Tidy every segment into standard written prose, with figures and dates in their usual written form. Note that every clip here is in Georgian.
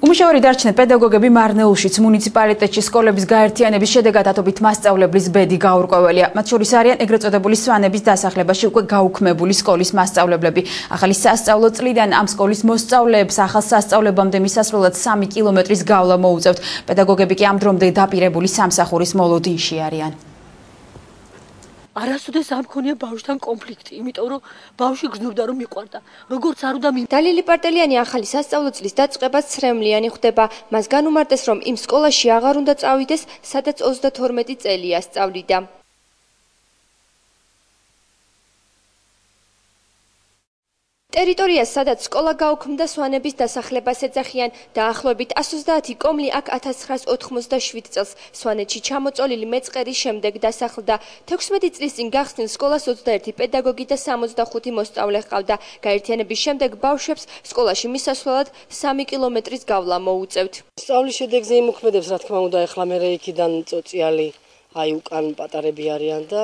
უმუშავარი დარჩნენ პედაგოგები მარნეულშიც მუნიციპალიტეტში სკოლების გაერთიანების შედეგად ათობით მასწავლებლის ბედი გაურკვეველია. მათ შორის არიან ეგრეთ წოდებული სვანების დასახლებაში უკვე გაუქმებული სკოლის მასწავლებლები. ახალი სასწავლო წლიდან ამ სკოლის მოსწავლეებს ახალ სასწავლებამდე მისასვლელად 3 კილომეტრის გავლა მოუწევთ. პედაგოგები კი ამ დრომდე დაპირებული სამსახურის მოლოდინში არიან. არასოდეს არ მქონია ბავშვთან კონფლიქტი, იმიტომ რომ ბავშვი გზნობდა რომ მიყვარდა. როგორც არ უნდა დალილი პარტელიანი ახალი სასწავლო წლის დაწყებას ცრემლიანი ხდება. მას განუმარტეს რომ იმ სკოლაში აღარ უნდა წავიდეს, სადაც 32 წელია სწავლიდა. ტერიტორიას, სადაც სკოლა გაუქმდა, სვანების დასახლებას ეძახიან. დაახლოებით 130 კომლი აქ 1987 წელს სვანეთში ჩამოწოლილი მეწყერის შემდეგ დასახლდა. 16 წლის წინ გახსნილ სკოლას 21 პედაგოგი და 65 მოსწავლე ჰყავდა. გაერთიანების შემდეგ ბავშვებს სკოლაში მისასვლელად 3 კილომეტრის გავლა მოუწევთ. სწავლის შედეგზე იმოქმედებს, რა თქმა უნდა, ეხლა მე იქიდან წოწიალი აი უკან პატარები არიან და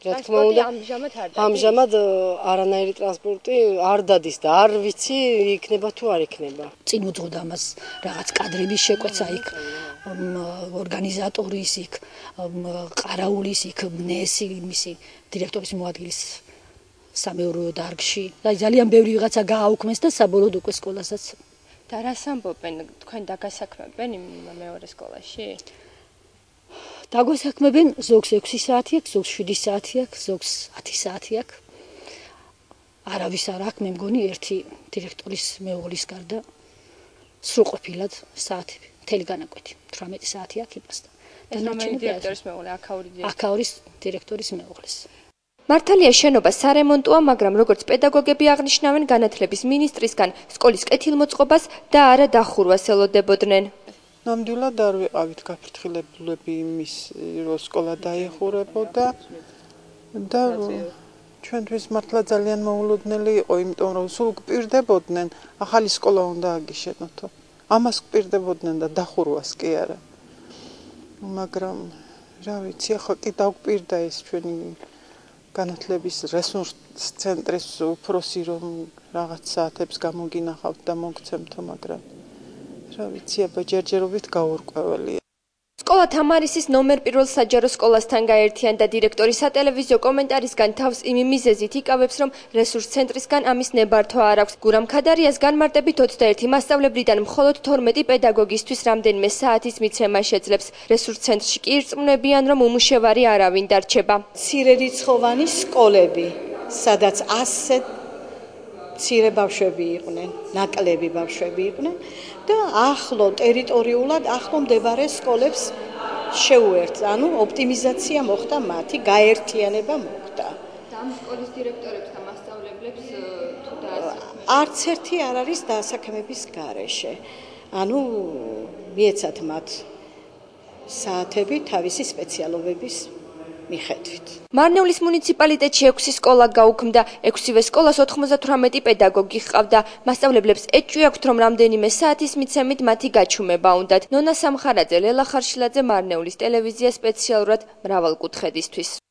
რა თქმა უნდა, ამჟამად არანაირი ტრანსპორტი არ დადის და არ ვიცი იქნება თუ არ იქნება. წინ უძღოდა ამას რაღაც კადრების შეკვეცა იქ, ორგანიზატორის იქ, ყარაულის იქ, ნესი მისი დირექტორის მოადგილის სამეურვეო დარგში. და ძალიან ბევრი ვიღაცა გააუქმეს და საბოლოოდ უკვე სკოლასაც. და რას ამბობენ, თქვენ დაგასაქმებენ იმ მეორე სკოლაში? დაგვასაქმებენ ზოგს 6 საათი აქვს, ზოგს 7 საათი აქვს, ზოგს 10 საათი აქვს. არავის არ აქვს, მე მგონი ერთი დირექტორის მეუღლის გარდა სრულყოფილად საათი, მთელი განაკვეთი 18 საათი აქვს იმას და დირექტორის მეუღლე, აქაურის დირექტორის მეუღლის. მართალია შენობა სარემონტოა, მაგრამ როგორც პედაგოგები აღნიშნავენ, განათლების მინისტრისგან სკოლის კეთილმოწყობას და არა დახურვას ელოდებოდნენ. ნამდვილად არ ვიყავით გაფრთხილებულები იმის, რომ სკოლა დაიხურებოდა და ჩვენთვის მართლა ძალიან მოულოდნელი იყო, იმიტომ რომ სულ გვპირდებოდნენ, ახალი სკოლა უნდა აგიშენოთო. ამას გვპირდებოდნენ და დახურვას კი არა. მაგრამ რა ვიცი, ახლა კი დაგვპირდა ეს ჩვენი განათლების რესურს ცენტრის უფროსი, რომ რაღაც საათებს გამოგინახავთ და მოგცემთო, მაგრამ რა ვიცი, აბა ჯერჯერობით გაურკვეველია. სკოლა თამარისის ნომერ 1 საჯარო სკოლასთან გაერთიანდა. დირექტორი სატელევიზიო კომენტარისგან თავს იმ მიზეზით იკავებს, რომ რესურს ცენტრისგან ამის ნებართვა არ აქვს. გურამ ქადარიას განმარტებით 21 მასწავლებლიდან მხოლოდ 12 პედაგოგისთვის რამდენიმე საათის მიცემა შეძლებს. რესურს ცენტრში კი ირწმუნებიან, რომ უმუშევარი არავინ დარჩება. მცირერიცხოვანი სკოლები, სადაც ასე მცირე ბავშვები იყვნენ, ნაკლები ბავშვები იყვნენ და ახლო ტერიტორიულად ახლო მდებარე სკოლებს შეუერთდა. ანუ ოპტიმიზაცია მოხდა მათი, გაერთიანება მოხდა. და ამ სკოლის დირექტორებს და მასწავლებლებს თუ დაასაქმებთ? არც ერთი არ არის დაასაქმების გარეშე. ანუ მიეცათ მათ საათები თავისი სპეციალობების მიხედვით. მარნეულის მუნიციპალიტეტში 6 სკოლა გაუქმდა. 6-ვე სკოლას 98 პედაგოგი ჰყავდა. მასწავლებლებს ეჭვი აქვთ, რომ რამდენიმე საათის მიცემით მათი გაჩუმება უნდათ. ნონა სამხარაძე, ლელა ხარშილაძე, მარნეულის ტელევიზია სპეციალურად მრავალკუთხედისთვის.